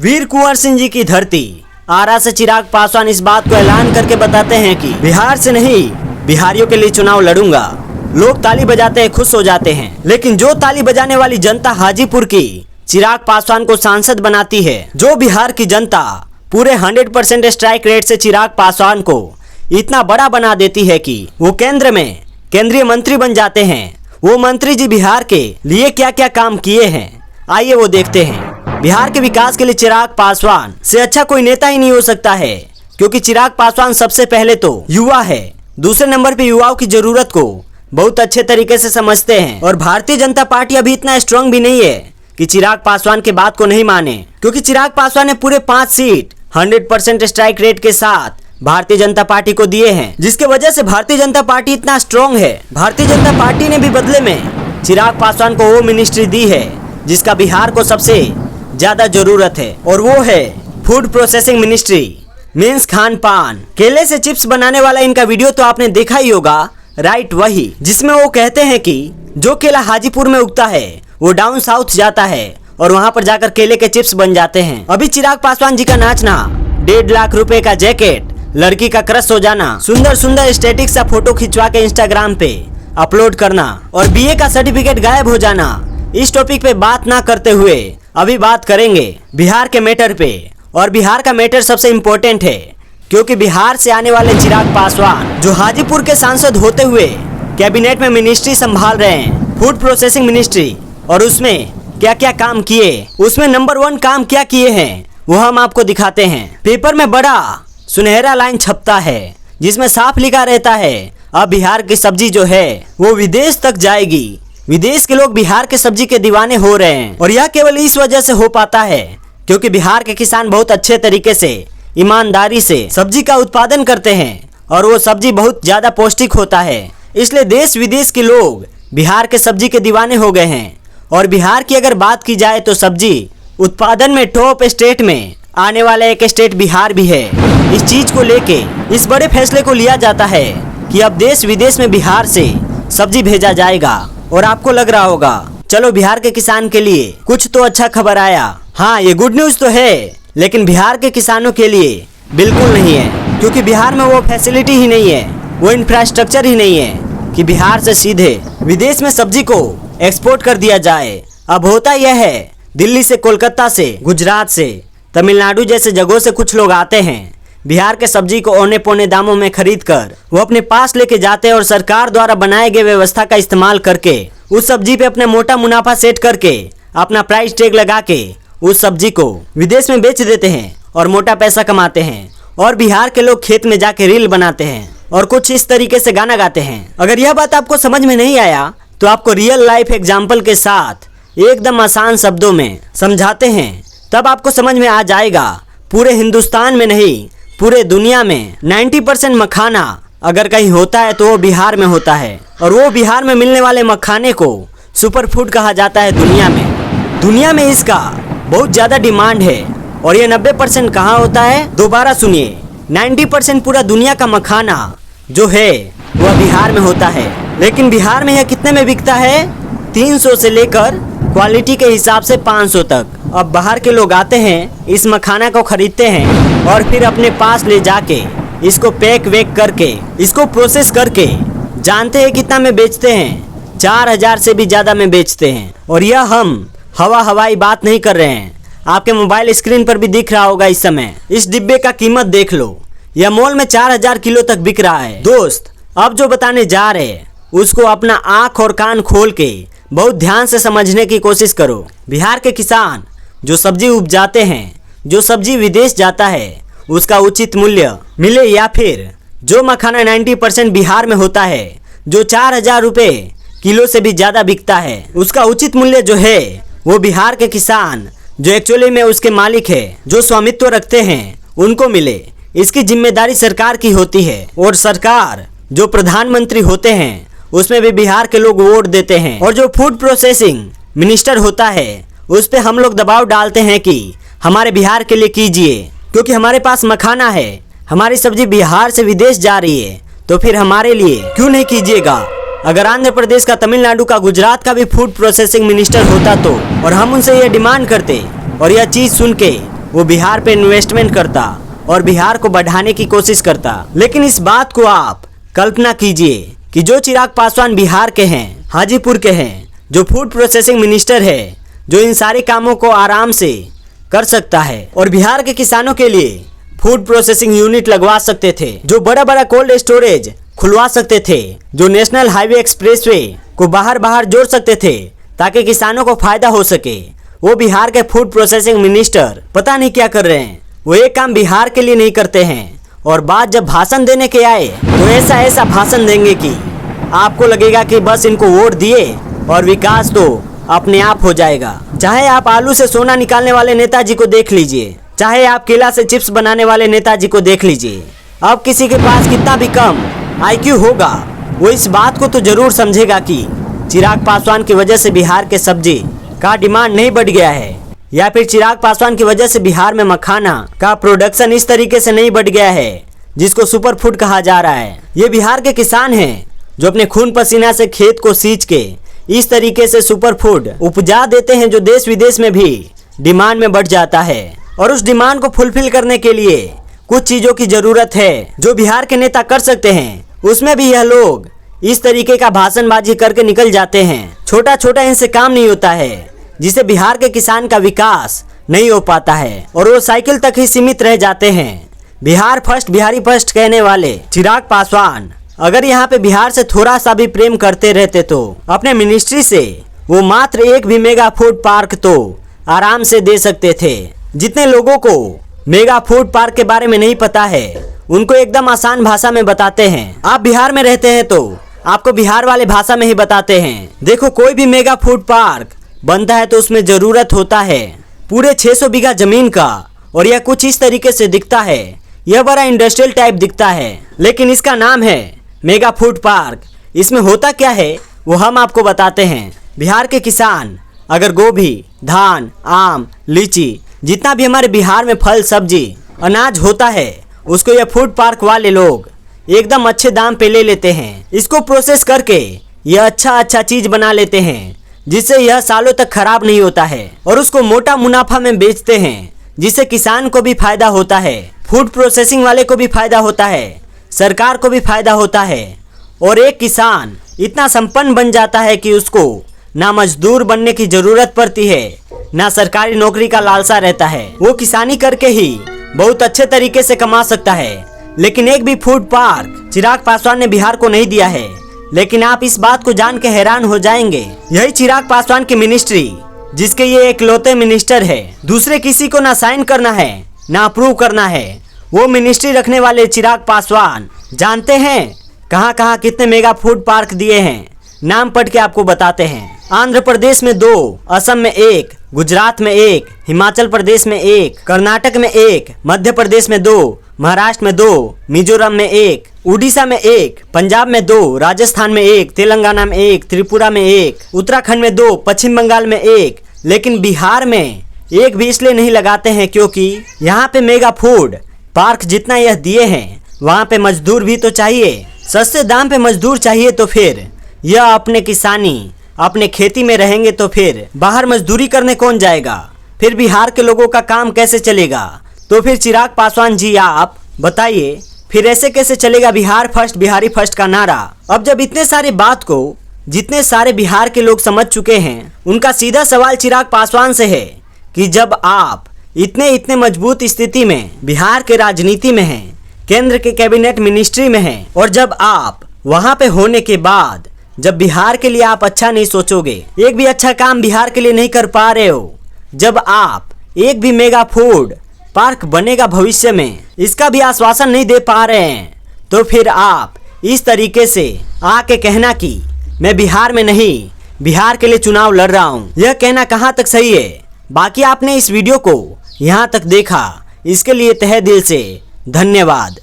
वीर कुंवर सिंह जी की धरती आरा से चिराग पासवान इस बात को ऐलान करके बताते हैं कि बिहार से नहीं, बिहारियों के लिए चुनाव लड़ूंगा। लोग ताली बजाते हैं, खुश हो जाते हैं, लेकिन जो ताली बजाने वाली जनता हाजीपुर की चिराग पासवान को सांसद बनाती है, जो बिहार की जनता पूरे 100% स्ट्राइक रेट से चिराग पासवान को इतना बड़ा बना देती है कि वो केंद्र में केंद्रीय मंत्री बन जाते हैं। वो मंत्री जी बिहार के लिए क्या क्या काम किए हैं, आइए वो देखते हैं। बिहार के विकास के लिए चिराग पासवान से अच्छा कोई नेता ही नहीं हो सकता है, क्योंकि चिराग पासवान सबसे पहले तो युवा है, दूसरे नंबर पे युवाओं की जरूरत को बहुत अच्छे तरीके से समझते हैं। और भारतीय जनता पार्टी अभी इतना स्ट्रांग भी नहीं है कि चिराग पासवान के बात को नहीं माने, क्योंकि चिराग पासवान ने पूरे 5 सीट 100% स्ट्राइक रेट के साथ भारतीय जनता पार्टी को दिए हैं, जिसके वजह से भारतीय जनता पार्टी इतना स्ट्रांग है। भारतीय जनता पार्टी ने भी बदले में चिराग पासवान को वो मिनिस्ट्री दी है जिसका बिहार को सबसे ज्यादा जरूरत है, और वो है food processing ministry, means Khan पान। केले से चिप्स बनाने वाला इनका वीडियो तो आपने देखा ही होगा, राइट, वही जिसमें वो कहते हैं कि जो केला हाजीपुर में उगता है वो डाउन साउथ जाता है और वहां पर जाकर केले के चिप्स बन जाते हैं। अभी चिराग पासवान जी का नाचना, 1.5 लाख रुपए का जैकेट, लड़की का क्रश हो जाना, सुंदर सुंदर स्टैटिक सा फोटो खिंचवा के इंस्टाग्राम पे अपलोड करना और बीए का सर्टिफिकेट गायब हो जाना, इस टॉपिक पे बात ना करते हुए अभी बात करेंगे बिहार के मैटर पे। और बिहार का मैटर सबसे इम्पोर्टेंट है, क्योंकि बिहार से आने वाले चिराग पासवान जो हाजीपुर के सांसद होते हुए कैबिनेट में मिनिस्ट्री संभाल रहे हैं, फूड प्रोसेसिंग मिनिस्ट्री, और उसमें क्या क्या काम किए, उसमें नंबर 1 काम क्या किए हैं वो हम आपको दिखाते हैं। पेपर में बड़ा सुनहरा लाइन छपता है जिसमें साफ लिखा रहता है, अब बिहार की सब्जी जो है वो विदेश तक जाएगी। विदेश के लोग बिहार के सब्जी के दीवाने हो रहे हैं, और यह केवल इस वजह से हो पाता है क्योंकि बिहार के किसान बहुत अच्छे तरीके से, ईमानदारी से सब्जी का उत्पादन करते हैं, और वो सब्जी बहुत ज्यादा पौष्टिक होता है। इसलिए देश विदेश के लोग बिहार के सब्जी के दीवाने हो गए हैं। और बिहार की अगर बात की जाए तो सब्जी उत्पादन में टॉप स्टेट में आने वाला एक स्टेट बिहार भी है। इस चीज को लेके इस बड़े फैसले को लिया जाता है कि अब देश विदेश में बिहार से सब्जी भेजा जाएगा। और आपको लग रहा होगा चलो बिहार के किसान के लिए कुछ तो अच्छा खबर आया। हाँ, ये गुड न्यूज तो है, लेकिन बिहार के किसानों के लिए बिल्कुल नहीं है, क्योंकि बिहार में वो फैसिलिटी ही नहीं है, वो इंफ्रास्ट्रक्चर ही नहीं है कि बिहार से सीधे विदेश में सब्जी को एक्सपोर्ट कर दिया जाए। अब होता यह है, दिल्ली से, कोलकाता से, गुजरात से, तमिलनाडु जैसे जगहों से कुछ लोग आते हैं, बिहार के सब्जी को औने पौने दामों में खरीद कर वो अपने पास लेके जाते हैं, और सरकार द्वारा बनाए गए व्यवस्था का इस्तेमाल करके उस सब्जी पे अपने मोटा मुनाफा सेट करके अपना प्राइस टैग लगा के उस सब्जी को विदेश में बेच देते हैं और मोटा पैसा कमाते हैं। और बिहार के लोग खेत में जाके रील बनाते हैं और कुछ इस तरीके से गाना गाते हैं। अगर यह बात आपको समझ में नहीं आया तो आपको रियल लाइफ एग्जाम्पल के साथ एकदम आसान शब्दों में समझाते हैं, तब आपको समझ में आ जाएगा। पूरे हिंदुस्तान में नहीं, पूरे दुनिया में 90% मखाना अगर कहीं होता है तो वो बिहार में होता है, और वो बिहार में मिलने वाले मखाने को सुपर फूड कहा जाता है दुनिया में। दुनिया में इसका बहुत ज़्यादा डिमांड है। और ये 90% कहाँ होता है, दोबारा सुनिए, 90% पूरा दुनिया का मखाना जो है वह बिहार में होता है। लेकिन बिहार में यह कितने में बिकता है, 300 से लेकर क्वालिटी के हिसाब से 500 तक। अब बाहर के लोग आते हैं, इस मखाना को खरीदते हैं और फिर अपने पास ले जाके इसको पैक वेक करके, इसको प्रोसेस करके, जानते हैं कितना में बेचते हैं, 4000 से भी ज़्यादा में बेचते हैं। और यह हम हवाई बात नहीं कर रहे हैं, आपके मोबाइल स्क्रीन पर भी दिख रहा होगा इस समय। इस डिब्बे का कीमत देख लो, यह मॉल में 4000 किलो तक बिक रहा है। दोस्त, अब जो बताने जा रहे हैं उसको अपना आँख और कान खोल के बहुत ध्यान से समझने की कोशिश करो। बिहार के किसान जो सब्जी उपजाते हैं, जो सब्जी विदेश जाता है, उसका उचित मूल्य मिले, या फिर जो मखाना 90% बिहार में होता है, जो 4000 रुपये किलो से भी ज़्यादा बिकता है, उसका उचित मूल्य जो है वो बिहार के किसान जो एक्चुअली में उसके मालिक है, जो स्वामित्व रखते हैं, उनको मिले। इसकी जिम्मेदारी सरकार की होती है, और सरकार जो प्रधानमंत्री होते हैं उसमें भी बिहार के लोग वोट देते हैं। और जो फूड प्रोसेसिंग मिनिस्टर होता है उस पर हम लोग दबाव डालते हैं कि हमारे बिहार के लिए कीजिए, क्योंकि हमारे पास मखाना है, हमारी सब्जी बिहार से विदेश जा रही है, तो फिर हमारे लिए क्यों नहीं कीजिएगा। अगर आंध्र प्रदेश का, तमिलनाडु का, गुजरात का भी फूड प्रोसेसिंग मिनिस्टर होता तो, और हम उनसे ये डिमांड करते, और यह चीज़ सुन के वो बिहार पे इन्वेस्टमेंट करता और बिहार को बढ़ाने की कोशिश करता। लेकिन इस बात को आप कल्पना कीजिए कि जो चिराग पासवान बिहार के हैं, हाजीपुर के हैं, जो फूड प्रोसेसिंग मिनिस्टर है, जो इन सारे कामों को आराम से कर सकता है और बिहार के किसानों के लिए फूड प्रोसेसिंग यूनिट लगवा सकते थे, जो बड़ा बड़ा कोल्ड स्टोरेज खुलवा सकते थे, जो नेशनल हाईवे एक्सप्रेसवे को बाहर जोड़ सकते थे ताकि किसानों को फायदा हो सके, वो बिहार के फूड प्रोसेसिंग मिनिस्टर पता नहीं क्या कर रहे हैं। वो एक काम बिहार के लिए नहीं करते हैं और बात जब भाषण देने के आए तो ऐसा भाषण देंगे कि आपको लगेगा कि बस इनको वोट दिए और विकास तो अपने आप हो जाएगा। चाहे आप आलू से सोना निकालने वाले नेताजी को देख लीजिए, चाहे आप केला से चिप्स बनाने वाले नेताजी को देख लीजिए, अब किसी के पास कितना भी कम IQ होगा वो इस बात को तो जरूर समझेगा कि चिराग पासवान की वजह से बिहार के सब्जी का डिमांड नहीं बढ़ गया है, या फिर चिराग पासवान की वजह से बिहार में मखाना का प्रोडक्शन इस तरीके से नहीं बढ़ गया है जिसको सुपर फूड कहा जा रहा है। ये बिहार के किसान हैं जो अपने खून पसीना से खेत को सींच के इस तरीके से सुपर फूड उपजा देते हैं जो देश विदेश में भी डिमांड में बढ़ जाता है। और उस डिमांड को फुलफिल करने के लिए कुछ चीजों की जरूरत है जो बिहार के नेता कर सकते हैं, उसमें भी यह लोग इस तरीके का भाषणबाजी करके निकल जाते हैं। छोटा छोटा इनसे काम नहीं होता है जिससे बिहार के किसान का विकास नहीं हो पाता है और वो साइकिल तक ही सीमित रह जाते हैं। बिहार फर्स्ट बिहारी फर्स्ट कहने वाले चिराग पासवान अगर यहाँ पे बिहार से थोड़ा सा भी प्रेम करते रहते तो अपने मिनिस्ट्री से वो मात्र एक भी मेगा फूड पार्क तो आराम से दे सकते थे। जितने लोगों को मेगा फूड पार्क के बारे में नहीं पता है उनको एकदम आसान भाषा में बताते हैं। आप बिहार में रहते हैं तो आपको बिहार वाले भाषा में ही बताते हैं। देखो, कोई भी मेगा फूड पार्क बनता है तो उसमें जरूरत होता है पूरे 600 बीघा जमीन का और यह कुछ इस तरीके से दिखता है। यह बड़ा इंडस्ट्रियल टाइप दिखता है लेकिन इसका नाम है मेगा फूड पार्क। इसमें होता क्या है वो हम आपको बताते हैं। बिहार के किसान अगर गोभी, धान, आम, लीची, जितना भी हमारे बिहार में फल, सब्जी, अनाज होता है उसको यह फूड पार्क वाले लोग एकदम अच्छे दाम पे ले लेते हैं। इसको प्रोसेस करके यह अच्छा चीज बना लेते हैं जिससे यह सालों तक खराब नहीं होता है और उसको मोटा मुनाफा में बेचते हैं जिससे किसान को भी फायदा होता है, फूड प्रोसेसिंग वाले को भी फायदा होता है, सरकार को भी फायदा होता है और एक किसान इतना संपन्न बन जाता है कि उसको ना मजदूर बनने की जरूरत पड़ती है ना सरकारी नौकरी का लालसा रहता है। वो किसानी करके ही बहुत अच्छे तरीके से कमा सकता है। लेकिन एक भी फूड पार्क चिराग पासवान ने बिहार को नहीं दिया है। लेकिन आप इस बात को जान के हैरान हो जाएंगे, यही चिराग पासवान की मिनिस्ट्री जिसके ये एकलौते मिनिस्टर है, दूसरे किसी को ना साइन करना है ना अप्रूव करना है, वो मिनिस्ट्री रखने वाले चिराग पासवान जानते हैं कहाँ कहाँ कितने मेगा फूड पार्क दिए हैं। नाम पढ़ के आपको बताते हैं। आंध्र प्रदेश में 2, असम में 1, गुजरात में 1, हिमाचल प्रदेश में 1, कर्नाटक में 1, मध्य प्रदेश में 2, महाराष्ट्र में 2, मिजोरम में 1, उड़ीसा में 1, पंजाब में 2, राजस्थान में 1, तेलंगाना में 1, त्रिपुरा में 1, उत्तराखंड में 2, पश्चिम बंगाल में 1। लेकिन बिहार में एक भी इसलिए नहीं लगाते हैं क्योंकि यहाँ पे मेगा फूड पार्क जितना यह दिए हैं वहाँ पे मजदूर भी तो चाहिए, सस्ते दाम पे मजदूर चाहिए। तो फिर यह अपने किसानी अपने खेती में रहेंगे तो फिर बाहर मजदूरी करने कौन जाएगा? फिर बिहार के लोगों का काम कैसे चलेगा? तो फिर चिराग पासवान जी आप बताइए, फिर ऐसे कैसे चलेगा बिहार फर्स्ट बिहारी फर्स्ट का नारा? अब जब इतने सारे बात को जितने सारे बिहार के लोग समझ चुके हैं, उनका सीधा सवाल चिराग पासवान से है कि जब आप इतने मजबूत स्थिति में बिहार के राजनीति में हैं, केंद्र के कैबिनेट मिनिस्ट्री में हैं, और जब आप वहां पे होने के बाद जब बिहार के लिए आप अच्छा नहीं सोचोगे, एक भी अच्छा काम बिहार के लिए नहीं कर पा रहे हो, जब आप एक भी मेगा फूड पार्क बनेगा भविष्य में इसका भी आश्वासन नहीं दे पा रहे हैं, तो फिर आप इस तरीके से आके कहना कि मैं बिहार में नहीं बिहार के लिए चुनाव लड़ रहा हूँ, यह कहना कहाँ तक सही है? बाकी आपने इस वीडियो को यहाँ तक देखा, इसके लिए तहे दिल से धन्यवाद।